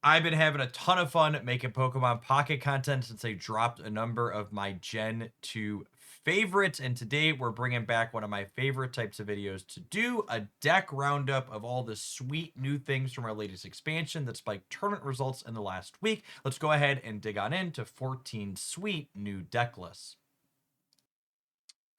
I've been having a ton of fun making Pokemon Pocket content since I dropped a number of my Gen 2 favorites. And today we're bringing back one of my favorite types of videos to do a deck roundup of all the sweet new things from our latest expansion that spiked tournament results in the last week. Let's go ahead and dig on into 14 sweet new deck lists.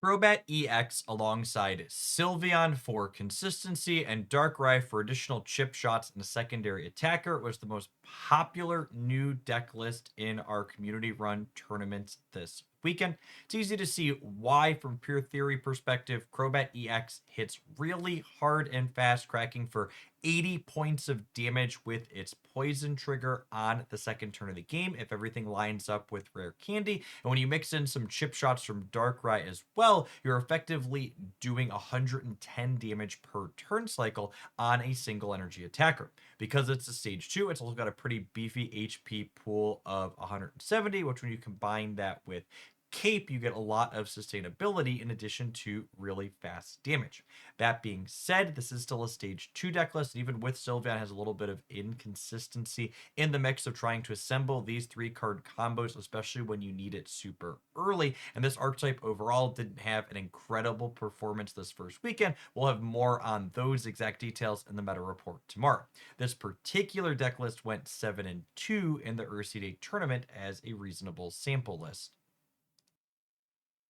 Crobat EX alongside Sylveon for consistency and Darkrai for additional chip shots and a secondary attacker was the most popular new deck list in our community run tournaments this weekend. It's easy to see why, from pure theory perspective, Crobat EX hits really hard and fast, cracking for 80 points of damage with its poison trigger on the second turn of the game if everything lines up with rare candy. And when you mix in some chip shots from Darkrai as well, you're effectively doing 110 damage per turn cycle on a single energy attacker. Because it's a stage 2, it's also got a pretty beefy HP pool of 170, which when you combine that with Cape, you get a lot of sustainability in addition to really fast damage. That being said, this is still a stage 2 deck list, and even with Sylveon has a little bit of inconsistency in the mix of trying to assemble these 3-card combos, especially when you need it super early. And this archetype overall didn't have an incredible performance this first weekend. We'll have more on those exact details in the meta report tomorrow. This particular deck list went 7-2 in the Ursa Day tournament as a reasonable sample list.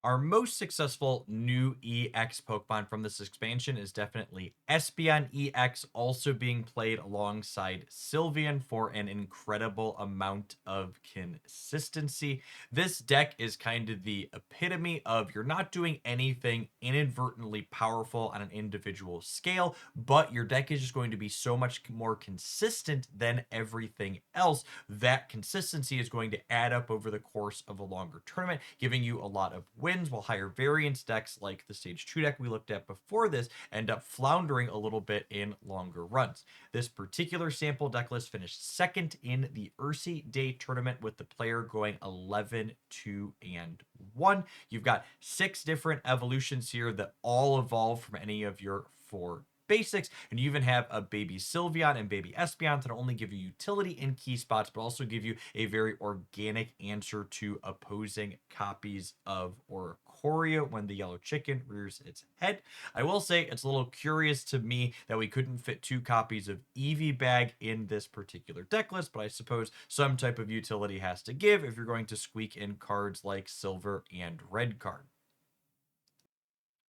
Our most successful new EX Pokemon from this expansion is definitely Espeon EX, also being played alongside Sylveon for an incredible amount of consistency. This deck is kind of the epitome of you're not doing anything inadvertently powerful on an individual scale, but your deck is just going to be so much more consistent than everything else. That consistency is going to add up over the course of a longer tournament, giving you a lot of wins, while higher variance decks like the stage 2 deck we looked at before this end up floundering a little bit in longer runs. This particular sample deck list finished second in the Ursa Day tournament with the player going 11-2-1. You've got 6 different evolutions here that all evolve from any of your 4 basics, and you even have a baby Sylveon and baby Espeon that only give you utility in key spots, but also give you a very organic answer to opposing copies of Oricorio when the yellow chicken rears its head. I will say it's a little curious to me that we couldn't fit 2 copies of Eevee Bag in this particular deck list, but I suppose some type of utility has to give if you're going to squeak in cards like Silver and Red card.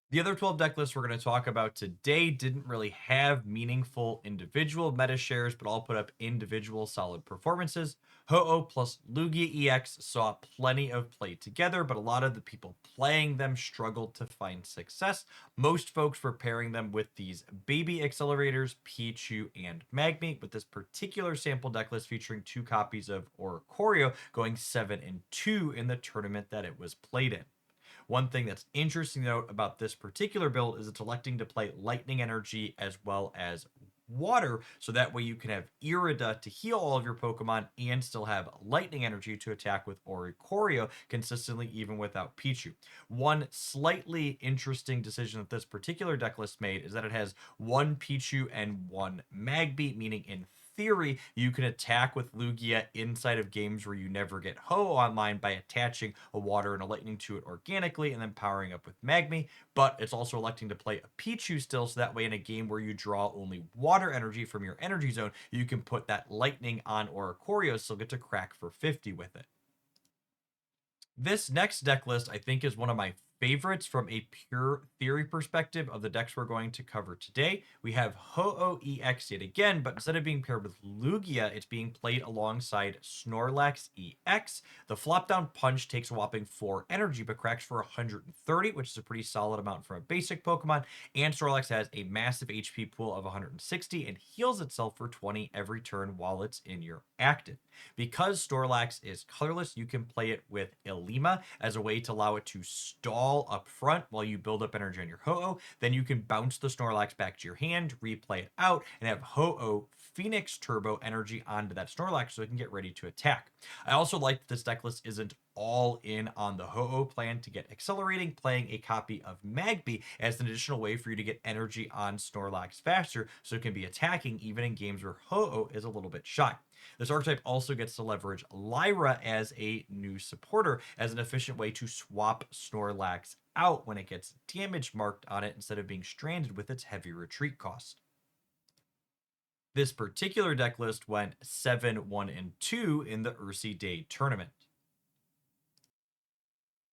The other 12 deck lists we're going to talk about today didn't really have meaningful individual meta shares, but all put up individual solid performances. Ho-Oh plus Lugia EX saw plenty of play together, but a lot of the people playing them struggled to find success. Most folks were pairing them with these baby accelerators, Pichu and Magmi, with this particular sample deck list featuring 2 copies of Oricorio going 7-2 in the tournament that it was played in. One thing that's interesting to note about this particular build is it's electing to play Lightning Energy as well as Water, so that way you can have Irida to heal all of your Pokemon and still have Lightning Energy to attack with Oricorio consistently even without Pichu. One slightly interesting decision that this particular deck list made is that it has 1 Pichu and 1 Magby, meaning in theory, you can attack with Lugia inside of games where you never get Ho online by attaching a Water and a Lightning to it organically and then powering up with Magmi, but it's also electing to play a Pichu still, so that way in a game where you draw only Water energy from your energy zone, you can put that Lightning on Oricorio, so get to crack for 50 with it. This next deck list, I think, is one of my favorites from a pure theory perspective of the decks we're going to cover today. We have Ho-Oh EX yet again, but instead of being paired with Lugia, it's being played alongside Snorlax EX. The flop down punch takes a whopping 4 energy, but cracks for 130, which is a pretty solid amount for a basic Pokemon. And Snorlax has a massive HP pool of 160 and heals itself for 20 every turn while it's in your active. Because Snorlax is colorless, you can play it with Ilima as a way to allow it to stall up front while you build up energy on your Ho-Oh. Then you can bounce the Snorlax back to your hand, replay it out, and have Ho-Oh Phoenix Turbo energy onto that Snorlax so it can get ready to attack. I also like that this deck list isn't all in on the Ho-Oh plan to get accelerating, playing a copy of Magby as an additional way for you to get energy on Snorlax faster so it can be attacking even in games where Ho-Oh is a little bit shy. This archetype also gets to leverage Lyra as a new supporter as an efficient way to swap Snorlax out when it gets damage marked on it instead of being stranded with its heavy retreat cost. This particular deck list went 7, 1, and 2 in the Ursi Day tournament.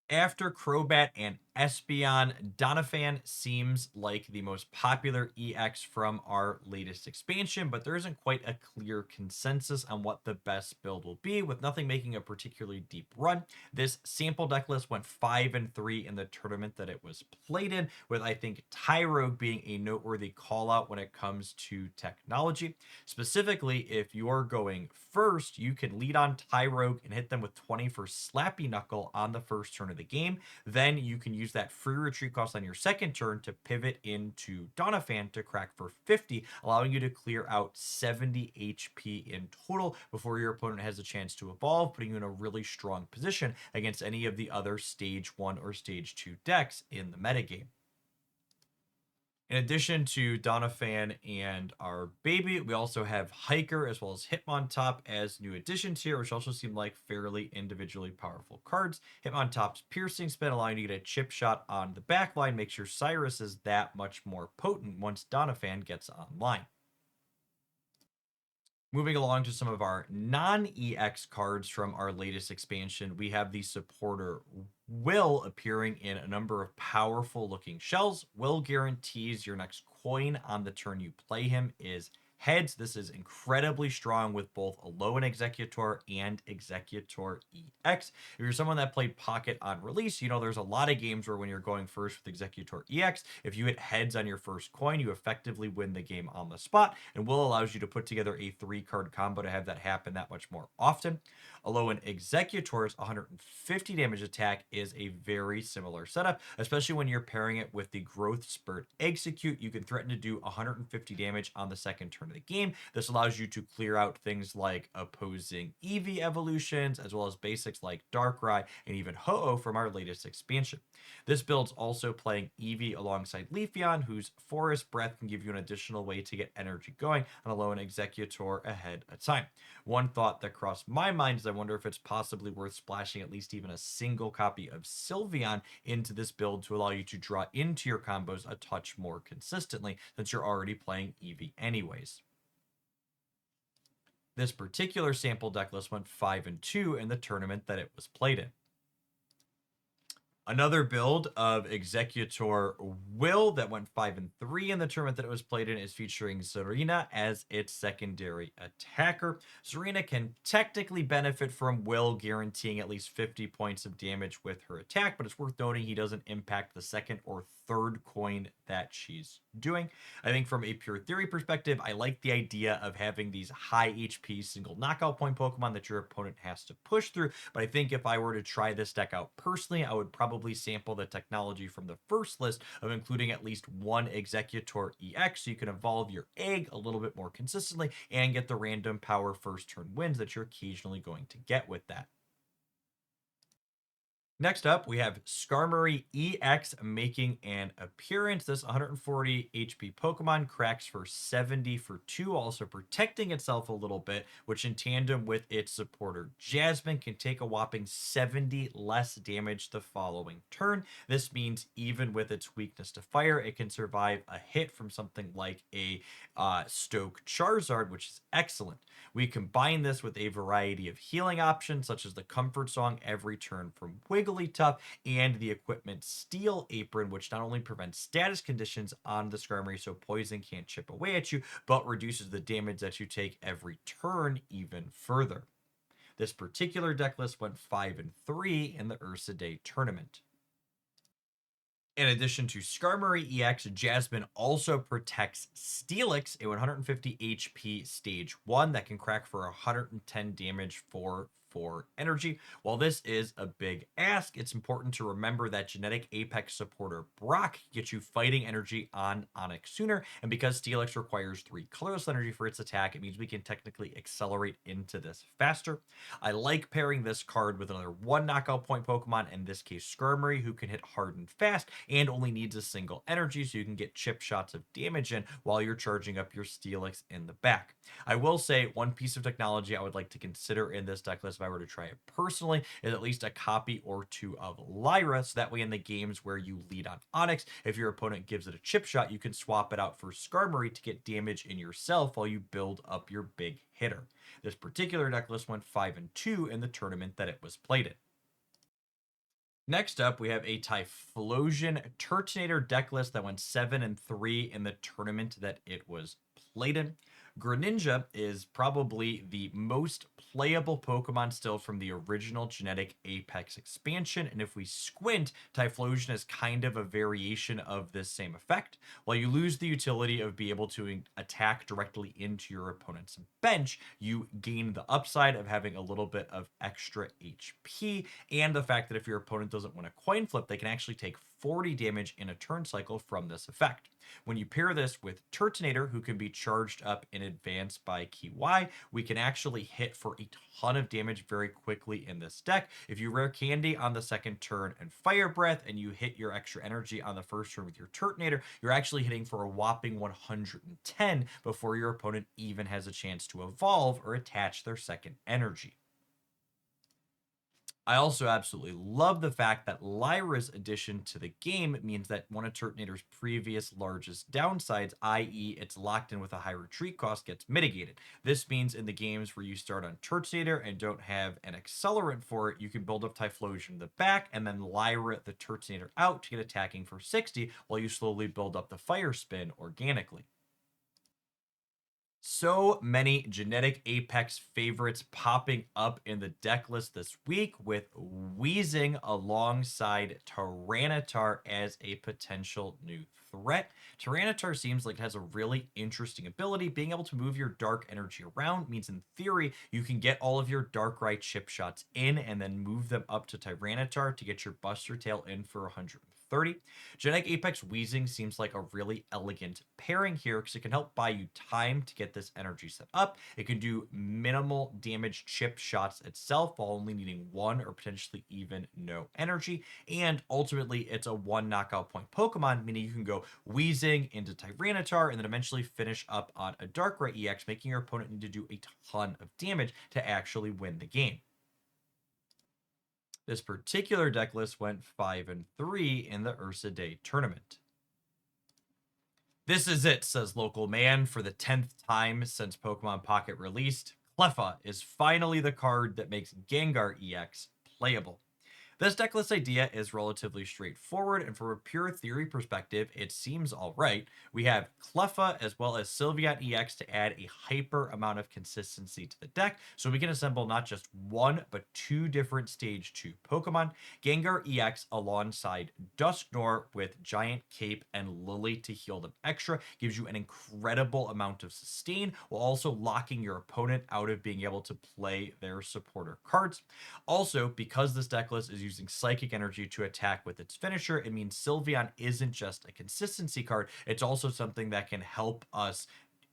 After Crobat and Espeon, Donafan seems like the most popular EX from our latest expansion, but there isn't quite a clear consensus on what the best build will be, with nothing making a particularly deep run. This sample deck list went 5 and 3 in the tournament that it was played in, with I think Tyrogue being a noteworthy call out when it comes to technology. Specifically, if you're going first, you can lead on Tyrogue and hit them with 20 for Slappy Knuckle on the first turn of the game. Then you can use that free retreat cost on your second turn to pivot into Donaphan to crack for 50, allowing you to clear out 70 HP in total before your opponent has a chance to evolve, putting you in a really strong position against any of the other stage 1 or stage 2 decks in the metagame. In addition to Donaphan and our baby, we also have Hiker as well as Hitmontop as new additions here, which also seem like fairly individually powerful cards. Hitmontop's Piercing Spin, allowing you to get a chip shot on the back line, makes your Cyrus is that much more potent once Donaphan gets online. Moving along to some of our non-EX cards from our latest expansion, we have the supporter Will appearing in a number of powerful looking shells. Will guarantees your next coin on the turn you play him is heads. This is incredibly strong with both Alolan Exeggutor and Exeggutor EX. If you're someone that played Pocket on release, you know there's a lot of games where when you're going first with Exeggutor EX, if you hit heads on your first coin, you effectively win the game on the spot, and Will allows you to put together a 3-card combo to have that happen that much more often. Alolan Exeggutor's 150 damage attack is a very similar setup, especially when you're pairing it with the Growth Spurt Execute. You can threaten to do 150 damage on the second turn of the game. This allows you to clear out things like opposing Eevee evolutions, as well as basics like Darkrai and even Ho-Oh from our latest expansion. This build's also playing Eevee alongside Leafeon, whose Forest Breath can give you an additional way to get energy going on Alolan Exeggutor ahead of time. One thought that crossed my mind is I wonder if it's possibly worth splashing at least even a single copy of Sylveon into this build to allow you to draw into your combos a touch more consistently, since you're already playing Eevee anyways. This particular sample deck list went 5 and 2 in the tournament that it was played in. Another build of Exeggutor Will that went 5 and 3 in the tournament that it was played in is featuring Serena as its secondary attacker. Serena can technically benefit from Will guaranteeing at least 50 points of damage with her attack, but it's worth noting he doesn't impact the second or third coin that she's doing. I think from a pure theory perspective, I like the idea of having these high HP single knockout point Pokemon that your opponent has to push through, but I think if I were to try this deck out personally, I would probably sample the technology from the first list of including at least one Exeggutor EX so you can evolve your egg a little bit more consistently and get the random power first turn wins that you're occasionally going to get with that. Next up, we have Skarmory EX making an appearance. This 140 HP Pokemon cracks for 70 for 2, also protecting itself a little bit, which in tandem with its supporter Jasmine can take a whopping 70 less damage the following turn. This means even with its weakness to fire, it can survive a hit from something like a Stoke Charizard, which is excellent. We combine this with a variety of healing options, such as the Comfort Song every turn from Wigglytuff and the equipment Steel Apron, which not only prevents status conditions on the Skarmory so poison can't chip away at you, but reduces the damage that you take every turn even further. This particular deck list went 5 and 3 in the Ursa Day tournament. In addition to Skarmory EX, Jasmine also protects Steelix, a 150 HP stage 1 that can crack for 110 damage for for energy. While this is a big ask, it's important to remember that Genetic Apex supporter Brock gets you fighting energy on Onix sooner, and because Steelix requires 3 colorless energy for its attack, it means we can technically accelerate into this faster. I like pairing this card with another 1 knockout point Pokemon, in this case Skarmory, who can hit hard and fast and only needs a single energy, so you can get chip shots of damage in while you're charging up your Steelix in the back. I will say one piece of technology I would like to consider in this deck list if I were to try it personally is at least a copy or 2 of Lyra, so that way in the games where you lead on Onix, if your opponent gives it a chip shot, you can swap it out for Skarmory to get damage in yourself while you build up your big hitter. This particular deck list went 5-2 in the tournament that it was played in. Next up, we have a Typhlosion Turtonator deck list that went 7-3 in the tournament that it was played in. Greninja is probably the most playable Pokemon still from the original Genetic Apex expansion, and if we squint, Typhlosion is kind of a variation of this same effect. While you lose the utility of being able to attack directly into your opponent's bench, you gain the upside of having a little bit of extra HP, and the fact that if your opponent doesn't win a coin flip, they can actually take 40 damage in a turn cycle from this effect. When you pair this with Turtonator, who can be charged up in advance by Key Y, we can actually hit for a ton of damage very quickly in this deck. If you rare Candy on the second turn and Fire Breath, and you hit your extra energy on the first turn with your Turtonator, you're actually hitting for a whopping 110 before your opponent even has a chance to evolve or attach their second energy. I also absolutely love the fact that Lyra's addition to the game means that one of Turtonator's previous largest downsides, i.e. it's locked in with a high retreat cost, gets mitigated. This means in the games where you start on Turtonator and don't have an accelerant for it, you can build up Typhlosion in the back and then Lyra the Turtonator out to get attacking for 60 while you slowly build up the Fire Spin organically. So many Genetic Apex favorites popping up in the deck list this week, with Weezing alongside Tyranitar as a potential new threat. Tyranitar seems like it has a really interesting ability. Being able to move your dark energy around means in theory you can get all of your Darkrai chip shots in and then move them up to Tyranitar to get your Buster Tail in for 130. Genetic Apex Weezing seems like a really elegant pairing here because it can help buy you time to get this energy set up. It can do minimal damage chip shots itself while only needing 1 or potentially even no energy. And ultimately, it's a 1 knockout point Pokemon, meaning you can go Weezing into Tyranitar and then eventually finish up on a Darkrai EX, making your opponent need to do a ton of damage to actually win the game. This particular deck list went 5-3 in the Ursa Day tournament. This is it, says Local Man, for the 10th time since Pokemon Pocket released. Cleffa is finally the card that makes Gengar EX playable. This decklist idea is relatively straightforward, and from a pure theory perspective, it seems alright. We have Cleffa as well as Sylveon EX to add a hyper amount of consistency to the deck, so we can assemble not just 1, but 2 different Stage 2 Pokemon. Gengar EX alongside Dusknoir with Giant Cape and Lily to heal them extra gives you an incredible amount of sustain, while also locking your opponent out of being able to play their supporter cards. Also, because this decklist is using Psychic Energy to attack with its finisher, it means Sylveon isn't just a consistency card, it's also something that can help us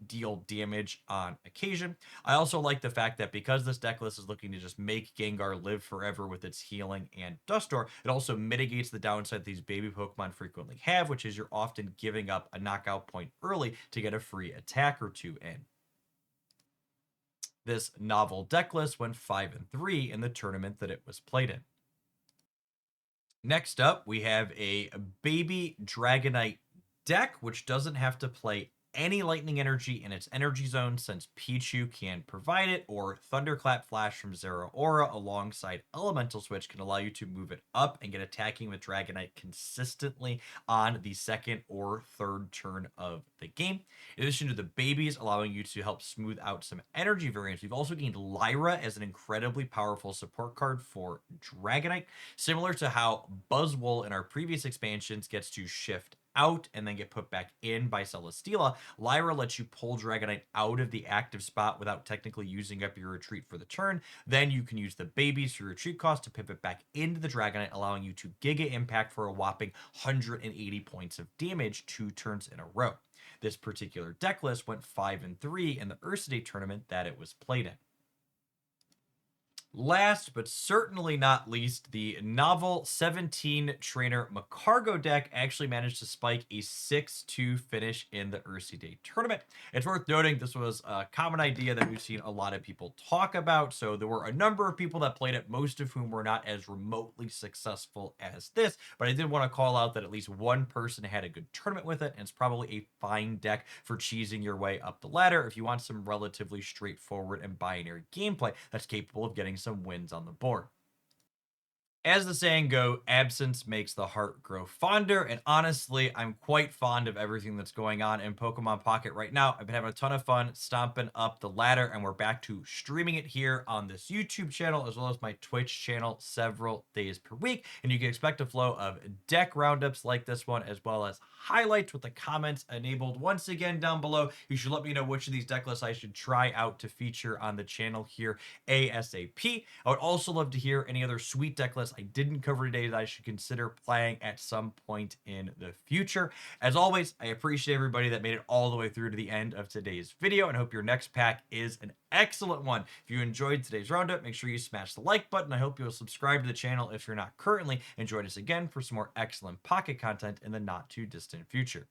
deal damage on occasion. I also like the fact that because this deck list is looking to just make Gengar live forever with its healing and Dusknoir, it also mitigates the downside that these baby Pokemon frequently have, which is you're often giving up a knockout point early to get a free attack or 2 in. This novel deck list went 5-3 in the tournament that it was played in. Next up, we have a baby Dragonite deck, which doesn't have to play any lightning energy in its energy zone since Pichu can provide it, or Thunderclap Flash from Zeraora alongside Elemental Switch can allow you to move it up and get attacking with Dragonite consistently on the second or third turn of the game. In addition to the babies allowing you to help smooth out some energy variants, we've also gained Lyra as an incredibly powerful support card for Dragonite, similar to how Buzzwole in our previous expansions gets to shift out and then get put back in by Celesteela, Lyra lets you pull Dragonite out of the active spot without technically using up your retreat for the turn. Then you can use the babies for your retreat cost to pivot back into the Dragonite, allowing you to Giga Impact for a whopping 180 points of damage 2 turns in a row. This particular deck list went 5-3 in the Ursa Day tournament that it was played in. Last but certainly not least, the novel 17 trainer Maccargo deck actually managed to spike a 6-2 finish in the Ursa Day tournament. It's worth noting this was a common idea that we've seen a lot of people talk about, so there were a number of people that played it, most of whom were not as remotely successful as this, but I did want to call out that at least one person had a good tournament with it, and it's probably a fine deck for cheesing your way up the ladder if you want some relatively straightforward and binary gameplay that's capable of getting some wins on the board. As the saying go, absence makes the heart grow fonder, and honestly, I'm quite fond of everything that's going on in Pokemon Pocket right now. I've been having a ton of fun stomping up the ladder, and we're back to streaming it here on this YouTube channel, as well as my Twitch channel several days per week, and you can expect a flow of deck roundups like this one, as well as highlights with the comments enabled once again down below. You should let me know which of these deck lists I should try out to feature on the channel here ASAP. I would also love to hear any other sweet deck lists I didn't cover today that I should consider playing at some point in the future. As always, I appreciate everybody that made it all the way through to the end of today's video, and hope your next pack is an excellent one. If you enjoyed today's roundup, make sure you smash the like button. I hope you'll subscribe to the channel if you're not currently, and join us again for some more excellent Pocket content in the not too distant future.